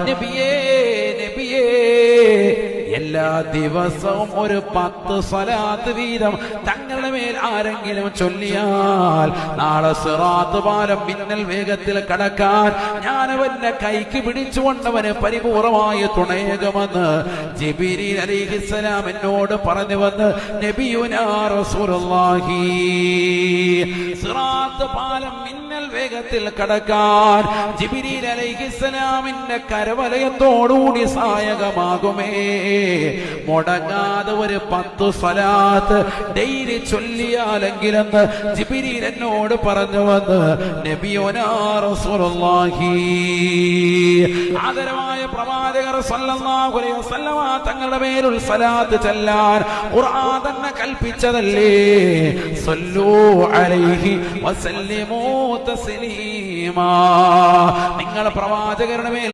നബിയേ നബിയേ എല്ലാ ദിവസവും ഒരു 10 സ്വലാത്ത് വീതം തങ്ങളുടെ മേൽ ആരെങ്കിലും ചൊല്ലിയാൽ നാളെ സിറാത്ത് പാലം മിന്നൽ വേഗത്തിൽ കടക്കാൻ ഞാൻ അവന്റെ കൈക്ക് പിടിച്ചുകൊണ്ടവന് പരിപൂർണമായ തുണയേകുമെന്ന് ജിബ്രീൽ അലൈഹിസ്സലാം എന്നോട് പറഞ്ഞു വന്ന് നബിയുനാ റസൂലുള്ളാഹി. സിറാത്ത് പാലം മിന്നൽ വേഗത്തിൽ കടക്കാൻ ജിബ്രീൽ അലൈഹിസ്സലാമിന്റെ കരവലയത്തോടുകൂടി സഹായകമാകുമേ. മുടങ്ങാതെ ഒരു 10 സ്വലാത്ത് ഡെയിലി ചൊല്ലിയാലെങ്കിലെന്ന് ജിബ്രീൽ എന്നോട് പറഞ്ഞു വന്ന് നബിയുനാ റസൂലുള്ളാഹി. ആദരവായ പ്രവാചകർ സല്ലല്ലാഹു അലൈഹി വസല്ലമ തങ്ങളുടെ പേരിൽ സ്വലാത്ത് ചൊല്ലാൻ ഖുർആൻ തന്നെ കൽപ്പിച്ചതല്ലേ. സല്ലു അലൈഹി വസല്ലിമൂ തസ്ലീമാ. നിങ്ങൾ പ്രവാചകരുടെ മേൽ